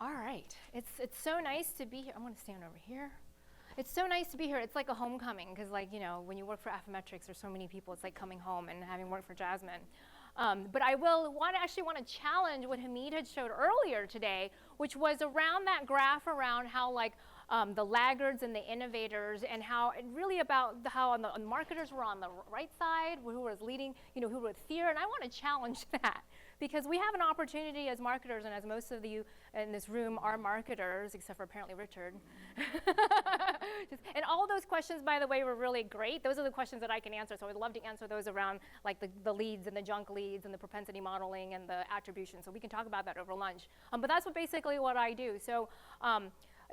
All right, it's so nice to be here. I'm going to stand over here. It's so nice to be here. It's like a homecoming because, like, you know, when you work for Affymetrix, there's so many people. It's like coming home and having worked for Jasmine. But I actually want to challenge what Hamid had showed earlier today, which was around that graph around how like the laggards and the innovators, and how really about how the marketers were on the right side, who was leading, you know, who were with fear. And I want to challenge that. Because we have an opportunity as marketers, and as most of you in this room are marketers, except for apparently Richard. And all those questions, by the way, were really great. Those are the questions that I can answer, so I'd love to answer those around like the leads and the junk leads and the propensity modeling and the attribution, so we can talk about that over lunch. But that's basically what I do. So.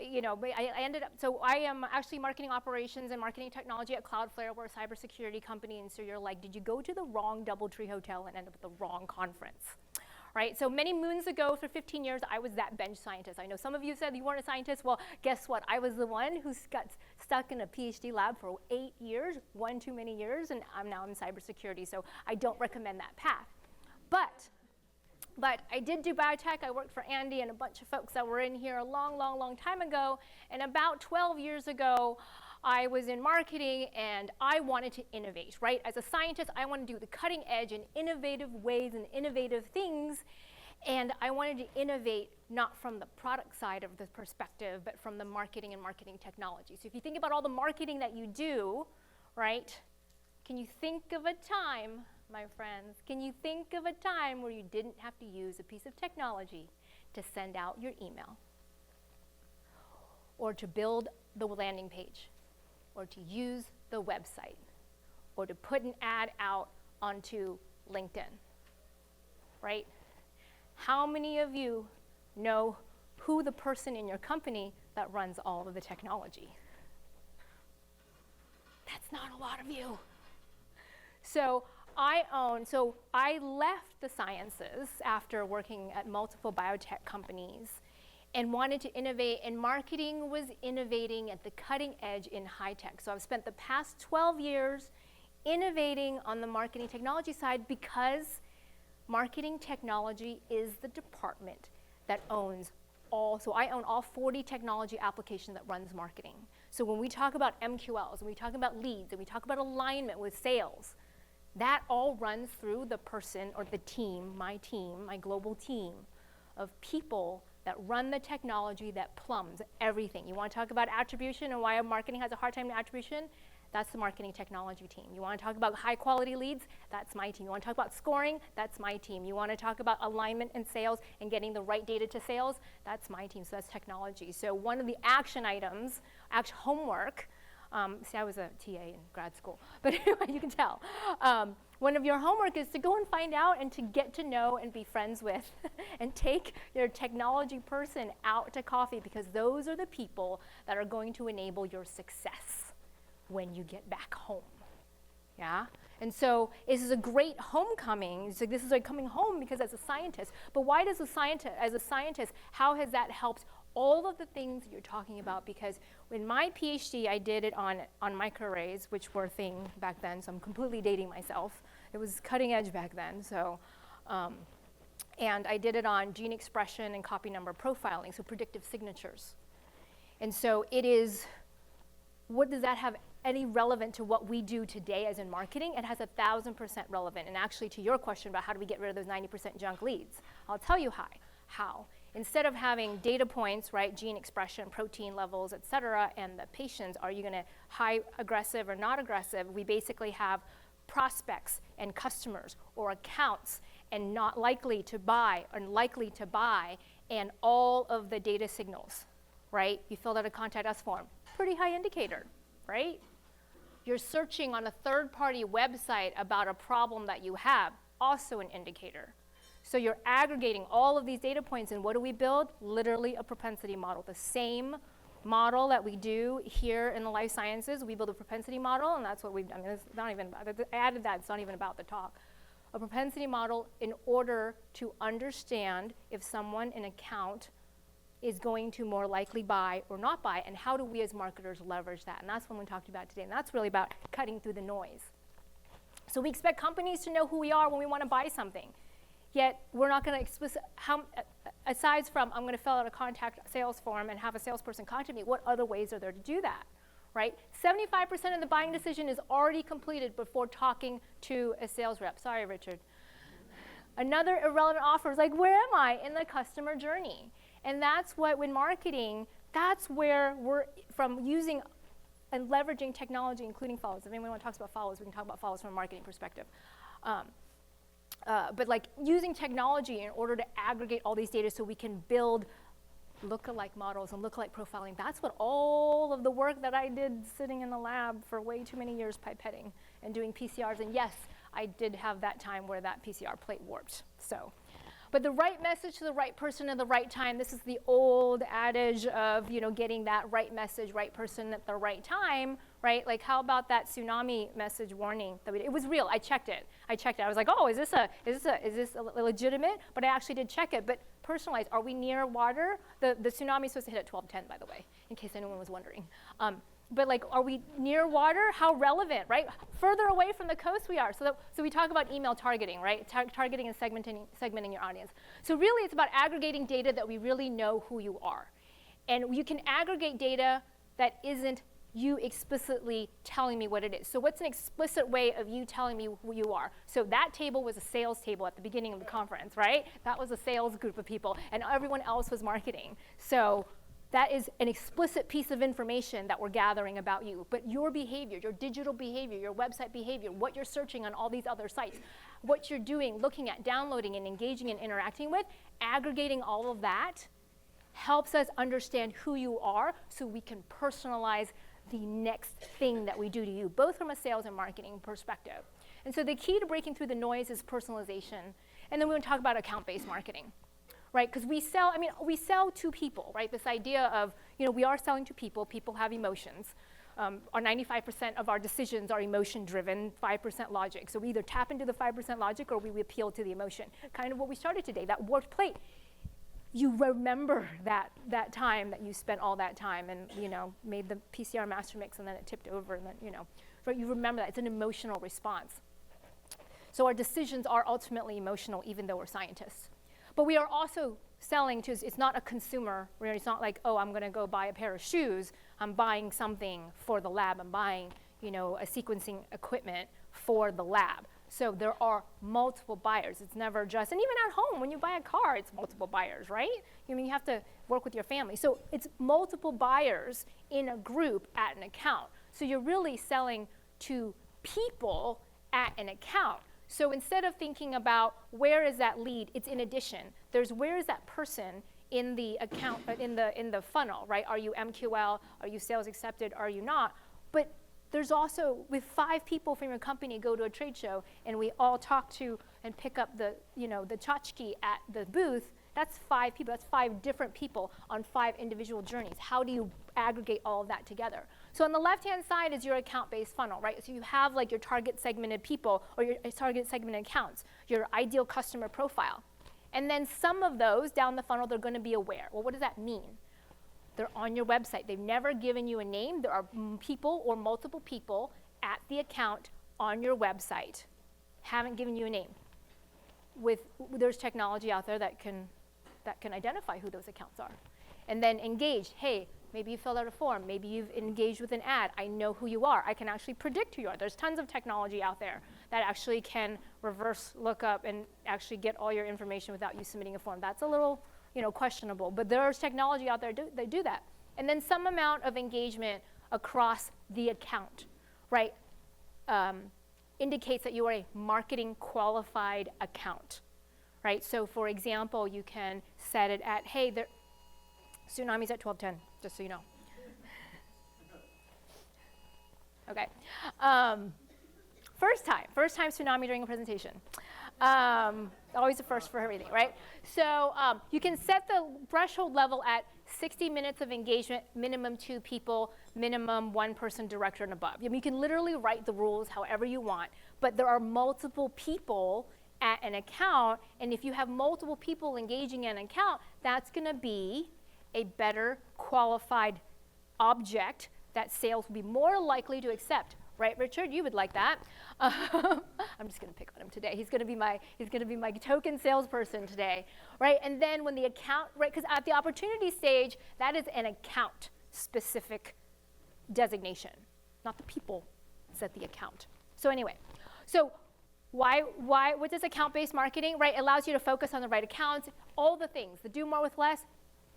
You know, I am actually marketing operations and marketing technology at Cloudflare. We're a cybersecurity company, and so you're like, did you go to the wrong DoubleTree hotel and end up at the wrong conference? Right, so many moons ago, for 15 years, I was that bench scientist. I know some of you said you weren't a scientist. Well, guess what? I was the one who got stuck in a PhD lab for 8 years, one too many years, and I'm now in cybersecurity, so I don't recommend that path. But I did do biotech. I worked for Andy and a bunch of folks that were in here a long time ago. And about 12 years ago, I was in marketing and I wanted to innovate, right? As a scientist, I wanted to do the cutting edge and innovative ways and innovative things. And I wanted to innovate not from the product side of the perspective, but from the marketing and marketing technology. So if you think about all the marketing that you do, right, can you think of a time, my friends, can you think of a time where you didn't have to use a piece of technology to send out your email, or to build the landing page, or to use the website, or to put an ad out onto LinkedIn, right? How many of you know who the person in your company that runs all of the technology? That's not a lot of you. So I left the sciences after working at multiple biotech companies and wanted to innovate, and marketing was innovating at the cutting edge in high tech. So I've spent the past 12 years innovating on the marketing technology side, because marketing technology is the department that owns so I own all 40 technology applications that runs marketing. So when we talk about MQLs, and we talk about leads, and we talk about alignment with sales, that all runs through the person or the team, my global team of people that run the technology that plumbs everything. You want to talk about attribution and why marketing has a hard time with attribution? That's the marketing technology team. You want to talk about high quality leads? That's my team. You want to talk about scoring? That's my team. You want to talk about alignment and sales and getting the right data to sales? That's my team. So that's technology. So one of the action items, homework, see, I was a TA in grad school, but anyway, you can tell. One of your homework is to go and find out and to get to know and be friends with and take your technology person out to coffee, because those are the people that are going to enable your success when you get back home. Yeah? And so this is a great homecoming. So this is like coming home because as a scientist. But why does as a scientist, how has that helped all of the things that you're talking about? Because in my PhD, I did it on microarrays, which were a thing back then, so I'm completely dating myself. It was cutting edge back then, so, and I did it on gene expression and copy number profiling, so predictive signatures. And so it is, what does that have any relevant to what we do today as in marketing? It has 1,000% relevant. And actually to your question about how do we get rid of those 90% junk leads, I'll tell you how. Instead of having data points, right, gene expression, protein levels, et cetera, and the patients, are you gonna high aggressive or not aggressive, we basically have prospects and customers or accounts and not likely to buy and likely to buy, and all of the data signals, right? You filled out a contact us form, pretty high indicator, right? You're searching on a third-party website about a problem that you have, also an indicator. So you're aggregating all of these data points, and what do we build? Literally a propensity model. The same model that we do here in the life sciences, we build a propensity model, and that's what we've done. I mean, it's not even about, I added that, it's not even about the talk. A propensity model in order to understand if someone, an account, is going to more likely buy or not buy, and how do we as marketers leverage that? And that's what we talked about today, and that's really about cutting through the noise. So we expect companies to know who we are when we want to buy something. Yet we're not going to aside from I'm going to fill out a contact sales form and have a salesperson contact me, what other ways are there to do that, right? 75% of the buying decision is already completed before talking to a sales rep. Sorry, Richard. Another irrelevant offer is like, where am I in the customer journey? And that's what, when marketing, that's where we're from using and leveraging technology, including follows. If anyone talks about follows, we can talk about follows from a marketing perspective. But like using technology in order to aggregate all these data so we can build lookalike models and lookalike profiling. That's what all of the work that I did sitting in the lab for way too many years pipetting and doing PCRs. And yes, I did have that time where that PCR plate warped. So, but the right message to the right person at the right time, this is the old adage of, you know, getting that right message, right person at the right time, right? Like, how about that tsunami message warning? It was real. I checked it. I was like, oh, is this a legitimate? But I actually did check it. But personalized, are we near water? The tsunami is supposed to hit at 12:10, by the way, in case anyone was wondering. But like, are we near water? How relevant, right? Further away from the coast we are. So we talk about email targeting, right? Targeting and segmenting your audience. So really it's about aggregating data that we really know who you are. And you can aggregate data that isn't you explicitly telling me what it is. So what's an explicit way of you telling me who you are? So that table was a sales table at the beginning of the conference, right? That was a sales group of people, and everyone else was marketing. So that is an explicit piece of information that we're gathering about you. But your behavior, your digital behavior, your website behavior, what you're searching on all these other sites, what you're doing, looking at, downloading, and engaging and interacting with, aggregating all of that helps us understand who you are so we can personalize the next thing that we do to you, both from a sales and marketing perspective. And so the key to breaking through the noise is personalization. And then we're going to talk about account-based marketing. Right, because we sell to people, right? This idea of, you know, we are selling to people. People have emotions. Our 95% of our decisions are emotion-driven, 5% logic. So we either tap into the 5% logic or we appeal to the emotion. Kind of what we started today, that warped plate. You remember that time that you spent all that time and, you know, made the PCR master mix and then it tipped over and then, you know, right? You remember that. It's an emotional response. So our decisions are ultimately emotional, even though we're scientists. But we are also selling to, it's not a consumer, where it's not like, oh, I'm going to go buy a pair of shoes. I'm buying something for the lab. I'm buying, you know, a sequencing equipment for the lab. So there are multiple buyers. It's never just, and even at home, when you buy a car, it's multiple buyers, right? I mean, you have to work with your family. So it's multiple buyers in a group at an account. So you're really selling to people at an account. So instead of thinking about where is that lead, it's in addition. There's where is that person in the account, in the funnel, right? Are you MQL? Are you sales accepted? Are you not? But there's also, with 5 people from your company go to a trade show and we all talk to and pick up the, you know, the tchotchke at the booth, that's 5 people. That's 5 different people on 5 individual journeys. How do you aggregate all of that together? So on the left-hand side is your account-based funnel, right? So you have like your target segmented people or your target segmented accounts, your ideal customer profile. And then some of those down the funnel, they're going to be aware. Well, what does that mean? They're on your website. They've never given you a name. There are people or multiple people at the account on your website. Haven't given you a name. There's technology out there that can identify who those accounts are. And then engaged. Hey, maybe you filled out a form. Maybe you've engaged with an ad. I know who you are. I can actually predict who you are. There's tons of technology out there that actually can reverse look up and actually get all your information without you submitting a form. That's a little, you know, questionable. But there's technology out there that do that. And then some amount of engagement across the account, right, indicates that you are a marketing qualified account. Right, so for example, you can set it at, hey, tsunami's at 12:10, just so you know. Okay. First time tsunami during a presentation. Always a first for everything, right? So you can set the threshold level at 60 minutes of engagement, minimum 2 people, minimum 1 person, director and above. I mean, you can literally write the rules however you want, but there are multiple people at an account, and if you have multiple people engaging in an account, that's going to be a better qualified object that sales will be more likely to accept right, Richard? You would like that. I'm just going to pick on him today. He's going to be my token salesperson today, right? And then when the account, right, because at the opportunity stage, that is an account-specific designation, not the people, it's at the account. So anyway, so what does account-based marketing, right? It allows you to focus on the right accounts, all the things, the do more with less,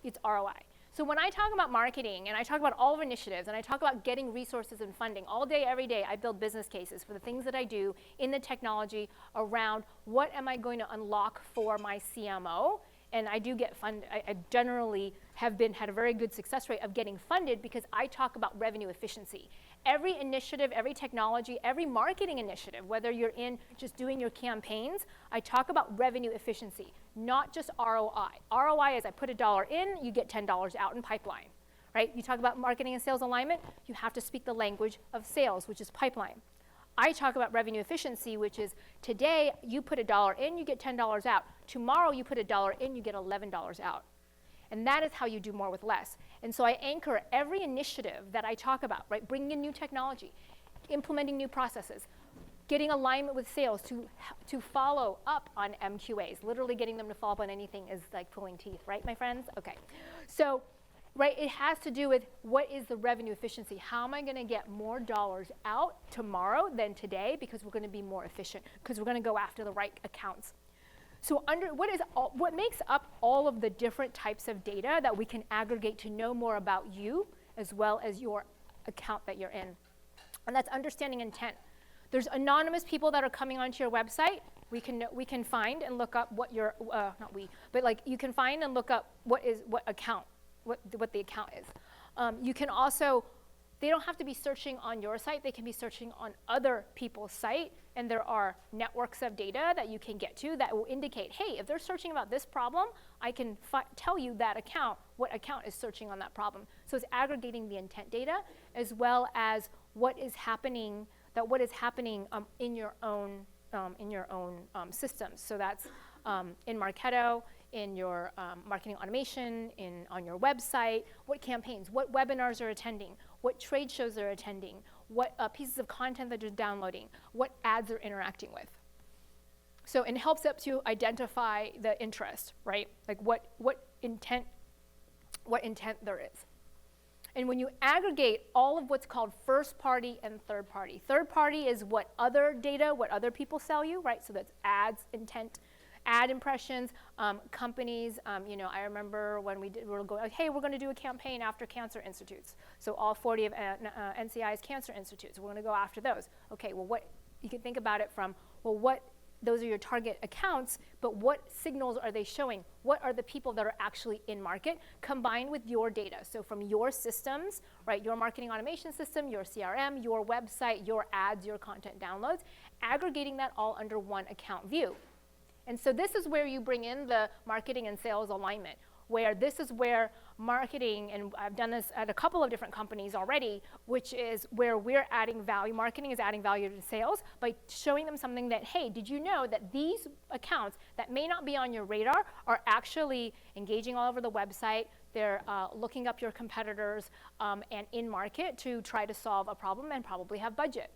it's ROI. So when I talk about marketing, and I talk about all of initiatives, and I talk about getting resources and funding, all day, every day, I build business cases for the things that I do in the technology around what am I going to unlock for my CMO. And I do get funded. I generally had a very good success rate of getting funded because I talk about revenue efficiency. Every initiative, every technology, every marketing initiative, whether you're in just doing your campaigns, I talk about revenue efficiency, not just ROI. ROI is I put $1 in, you get $10 out in pipeline, right? You talk about marketing and sales alignment, you have to speak the language of sales, which is pipeline. I talk about revenue efficiency, which is today you put $1 in, you get $10 out. Tomorrow you put $1 in, you get $11 out. And that is how you do more with less. And so I anchor every initiative that I talk about, right? Bringing in new technology, implementing new processes, getting alignment with sales to follow up on MQAs. Literally getting them to follow up on anything is like pulling teeth, right, my friends? Okay. So, right, it has to do with what is the revenue efficiency? How am I going to get more dollars out tomorrow than today because we're going to be more efficient, because we're going to go after the right accounts. So what makes up all of the different types of data that we can aggregate to know more about you as well as your account that you're in? And that's understanding intent. There's anonymous people that are coming onto your website. We can find and look up what your, not we, but like you can find and look up what the account is. You can also, they don't have to be searching on your site, they can be searching on other people's site, and there are networks of data that you can get to that will indicate, hey, if they're searching about this problem, I can tell you that account, what account is searching on that problem. So it's aggregating the intent data as well as what is happening in your own systems. So that's in Marketo, in your marketing automation, on your website, what campaigns, what webinars are attending, what trade shows they're attending, what pieces of content that they're downloading, what ads they're interacting with. So it helps up to identify the interest, right? Like what intent there is. And when you aggregate all of what's called first party and third party. Third party is what other data, what other people sell you, right? So that's ads, intent, ad impressions, companies. I remember when we were going, like, hey, we're going to do a campaign after cancer institutes. So all 40 of NCI's cancer institutes, we're going to go after those. Okay, well, what you can think about it from, well, those are your target accounts, but what signals are they showing? What are the people that are actually in market combined with your data? So from your systems, right, your marketing automation system, your CRM, your website, your ads, your content downloads, aggregating that all under one account view. And so this is where you bring in the marketing and sales alignment, where this is where marketing, and I've done this at a couple of different companies already, which is where we're adding value. Marketing is adding value to sales by showing them something that, hey, did you know that these accounts that may not be on your radar are actually engaging all over the website, they're looking up your competitors and in market to try to solve a problem and probably have budget.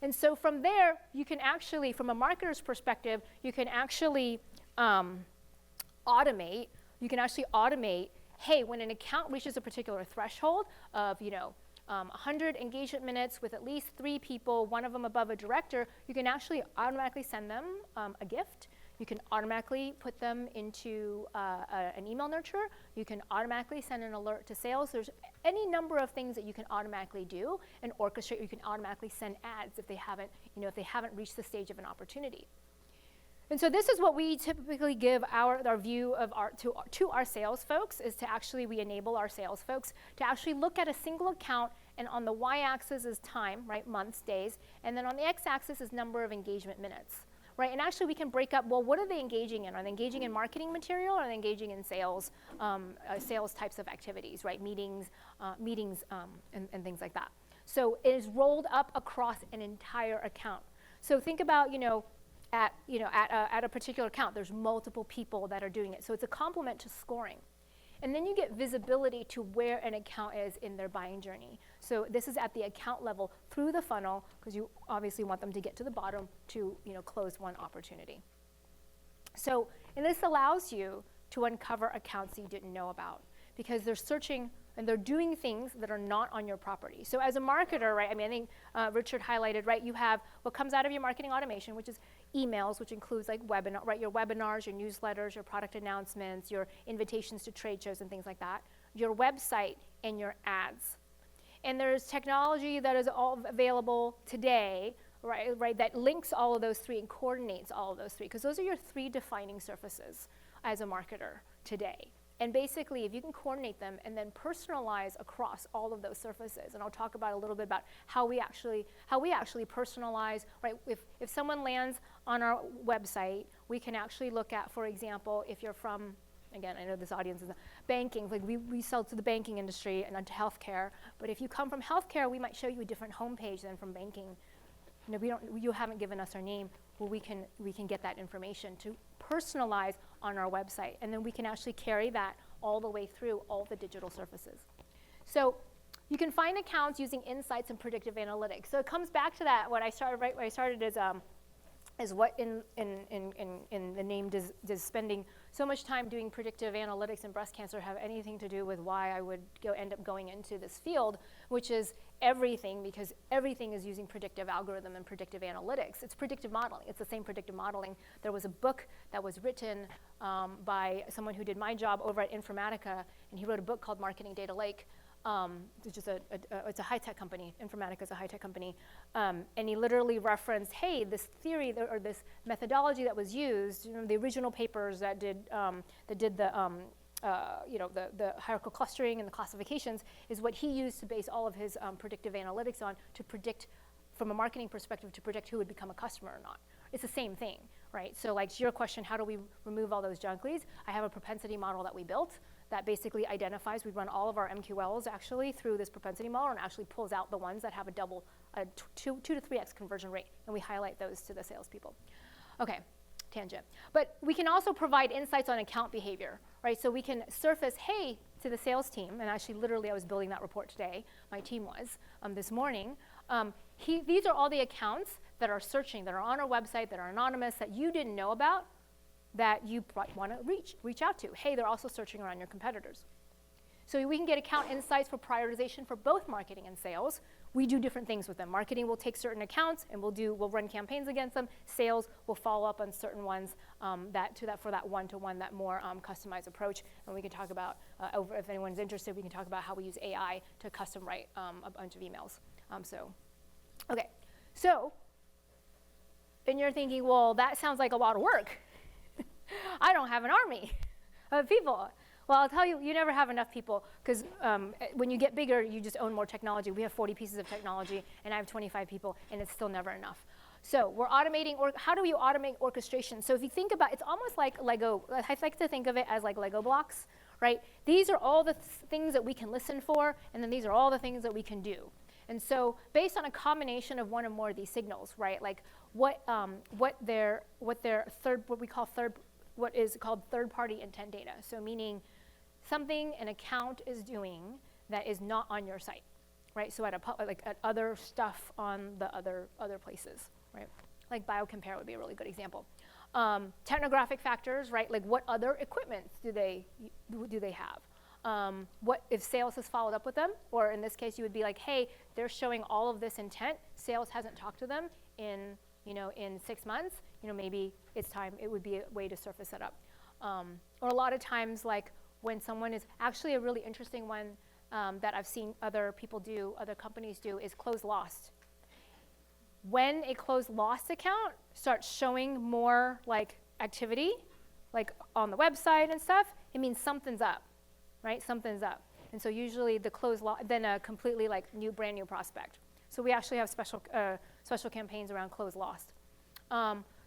And so from there, you can actually, from a marketer's perspective, you can actually automate. You can actually automate, hey, when an account reaches a particular threshold of 100 engagement minutes with at least 3 people, one of them above a director, you can actually automatically send them a gift. You can automatically put them into an email nurture. You can automatically send an alert to sales. There's any number of things that you can automatically do and orchestrate. You can automatically send ads if they haven't reached the stage of an opportunity. And so this is what we typically give our view of to our sales folks, is to actually, we enable our sales folks to actually look at a single account, and on the y-axis is time, right, months, days, and then on the x-axis is number of engagement minutes. Right, and actually we can break up, well, what are they engaging in? Are they engaging in marketing material, or are they engaging in sales, sales types of activities, right? Meetings, and things like that. So it is rolled up across an entire account. So think about, at a particular account, there's multiple people that are doing it. So it's a complement to scoring. And then you get visibility to where an account is in their buying journey. So this is at the account level through the funnel, because you obviously want them to get to the bottom to close one opportunity. So, and this allows you to uncover accounts you didn't know about, because they're searching and they're doing things that are not on your property. So as a marketer, right, I mean, I think Richard highlighted, right, you have what comes out of your marketing automation, which is emails, which includes like webinar, right, your webinars, your newsletters, your product announcements, your invitations to trade shows and things like that, your website, and your ads. And there's technology that is all available today, right, that links all of those three and coordinates all of those three, because those are your three defining surfaces as a marketer today. And basically, if you can coordinate them and then personalize across all of those surfaces, and I'll talk about a little bit about how we actually personalize, right? If someone lands on our website, we can actually look at, for example, if you're from, again, I know this audience is banking, like we sell to the banking industry and to healthcare, but if you come from healthcare, we might show you a different homepage than from banking. You haven't given us our name. Well, we can get that information to personalize on our website, and then we can actually carry that all the way through all the digital surfaces. So you can find accounts using insights and predictive analytics. So it comes back to that. What I started, right? What I started is what in the name does spending so much time doing predictive analytics in breast cancer have anything to do with why I would end up going into this field, which is everything, because everything is using predictive algorithm and predictive analytics. It's predictive modeling. It's the same predictive modeling. There was a book that was written by someone who did my job over at Informatica, and he wrote a book called Marketing Data Lake. It's a high-tech company. Informatica is a high-tech company. And he literally referenced, hey, this theory or this methodology that was used, the original papers that did the hierarchical clustering and the classifications is what he used to base all of his predictive analytics on to predict, from a marketing perspective, to predict who would become a customer or not. It's the same thing, right? So like to your question, how do we remove all those junk leads? I have a propensity model that we built that basically identifies, we run all of our MQLs actually through this propensity model and actually pulls out the ones that have a 2 to 3x conversion rate, and we highlight those to the salespeople. Okay, tangent. But we can also provide insights on account behavior, right? So we can surface, hey, to the sales team, and actually literally I was building that report today, my team was, this morning. These are all the accounts that are searching, that are on our website, that are anonymous, that you didn't know about, that you want to reach out to. Hey, they're also searching around your competitors. So we can get account insights for prioritization for both marketing and sales. We do different things with them. Marketing will take certain accounts and we'll run campaigns against them. Sales will follow up on certain ones for that one-to-one, that more customized approach. And we can talk about, if anyone's interested, we can talk about how we use AI to custom write a bunch of emails. Okay, so, and you're thinking, well, that sounds like a lot of work. I don't have an army of people. Well, I'll tell you, you never have enough people, because when you get bigger, you just own more technology. We have 40 pieces of technology, and I have 25 people, and it's still never enough. So we're automating, how do we automate orchestration? So if you think about, it's almost like Lego. I like to think of it as like Lego blocks, right? These are all the things that we can listen for, and then these are all the things that we can do. And so based on a combination of one or more of these signals, right? Like what is called third-party intent data. So meaning something an account is doing that is not on your site, right? So at other stuff on the other places, right? Like BioCompare would be a really good example. Technographic factors, right? Like what other equipment do they have? What if sales has followed up with them? Or in this case, you would be like, hey, they're showing all of this intent. Sales hasn't talked to them in 6 months. Maybe it's time. It would be a way to surface it up. Or a lot of times, like when someone is actually a really interesting one that I've seen other people do, other companies do, is close lost. When a closed lost account starts showing more like activity, like on the website and stuff, it means something's up, right? Something's up. And so usually the closed lost, then a completely like brand new prospect. So we actually have special campaigns around closed lost.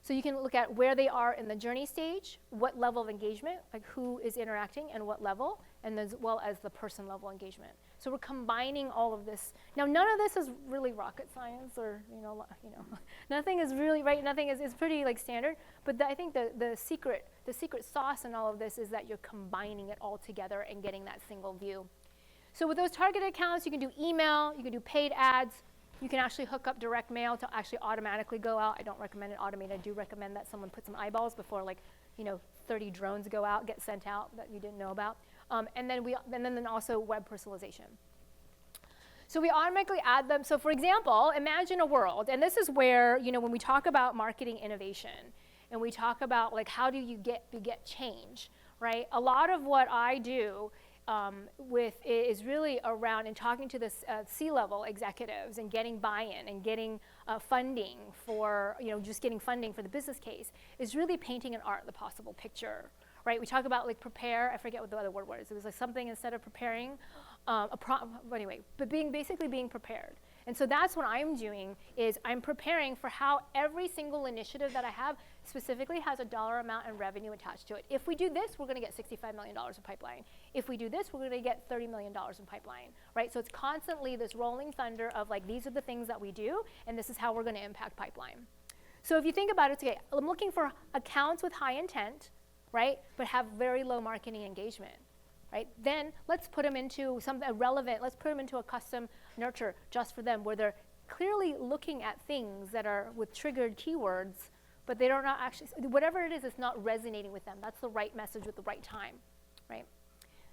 So you can look at where they are in the journey stage, what level of engagement, like who is interacting and what level, and as well as the person level engagement. So we're combining all of this. Now, none of this is really rocket science, or nothing is really right. Nothing is pretty like standard. But I think the secret sauce in all of this is that you're combining it all together and getting that single view. So with those targeted accounts, you can do email, you can do paid ads. You can actually hook up direct mail to actually automatically go out. I don't recommend it automated. I do recommend that someone put some eyeballs before 30 drones go out, get sent out that you didn't know about. And then also web personalization. So we automatically add them. So for example, imagine a world, and this is where, when we talk about marketing innovation, and we talk about like how do you beget change, right? A lot of what I do is really around and talking to the C-level executives and getting buy-in and getting funding for, just getting funding for the business case is really painting and art the possible picture, right? We talk about like prepare, I forget what the other word was. It was like something instead of preparing, basically being prepared. And so that's what I'm doing is I'm preparing for how every single initiative that I have specifically has a dollar amount and revenue attached to it. If we do this, we're going to get $65 million in pipeline. If we do this, we're going to get $30 million in pipeline, right? So it's constantly this rolling thunder of like, these are the things that we do, and this is how we're going to impact pipeline. So if you think about it, okay, I'm looking for accounts with high intent, right, but have very low marketing engagement. Right? Then let's put them into something relevant. Let's put them into a custom nurture just for them, where they're clearly looking at things that are with triggered keywords, but they are not actually, whatever it is, it's not resonating with them. That's the right message at the right time, right?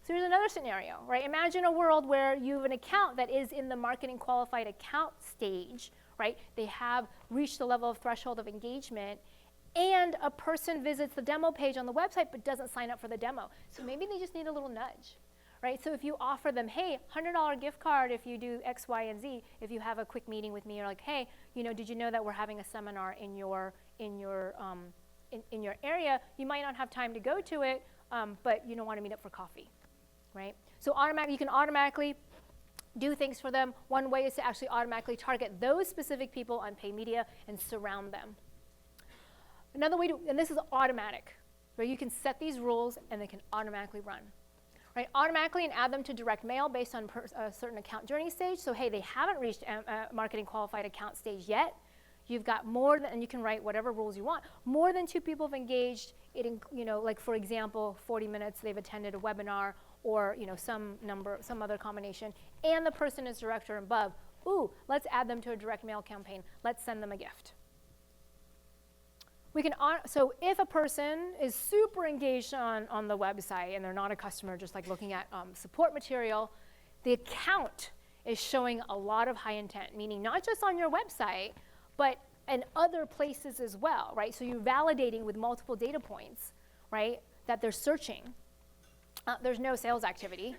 So here's another scenario, right? Imagine a world where you have an account that is in the marketing qualified account stage, right? They have reached the level of threshold of engagement, and a person visits the demo page on the website but doesn't sign up for the demo. So maybe they just need a little nudge, right? So if you offer them, hey, $100 gift card if you do X, Y, and Z, if you have a quick meeting with me, or like, hey, did you know that we're having a seminar in your area? You might not have time to go to it, but you don't want to meet up for coffee, right? So you can automatically do things for them. One way is to actually automatically target those specific people on paid media and surround them. Another way and this is automatic, where you can set these rules and they can automatically run, right? Automatically and add them to direct mail based on a certain account journey stage. So hey, they haven't reached marketing qualified account stage yet. You've got more than, and you can write whatever rules you want. More than 2 people have engaged. Like for example, 40 minutes they've attended a webinar, or some other combination, and the person is direct or above. Ooh, let's add them to a direct mail campaign. Let's send them a gift. So if a person is super engaged on the website and they're not a customer, just like looking at support material, the account is showing a lot of high intent, meaning not just on your website, but in other places as well, right? So you're validating with multiple data points, right, that they're searching. There's no sales activity,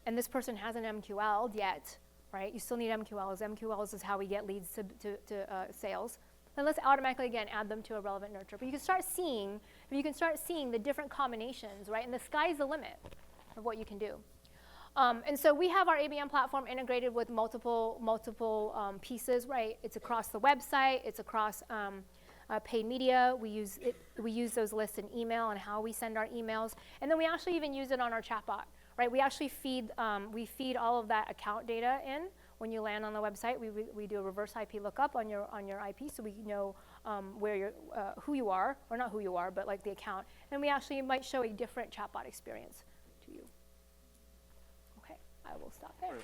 and this person hasn't MQL'd yet, right? You still need MQLs. MQLs is how we get leads to sales. Then let's automatically, again, add them to a relevant nurture. But you can start seeing the different combinations, right? And the sky's the limit of what you can do. And so we have our ABM platform integrated with multiple pieces, right? It's across the website. It's across paid media. We use those lists in email and how we send our emails. And then we actually even use it on our chatbot, right? We actually feed all of that account data in. When you land on the website, we do a reverse IP lookup on your IP, so we know who you are, or not who you are, but like the account. And we actually might show a different chatbot experience to you. Okay, I will stop there.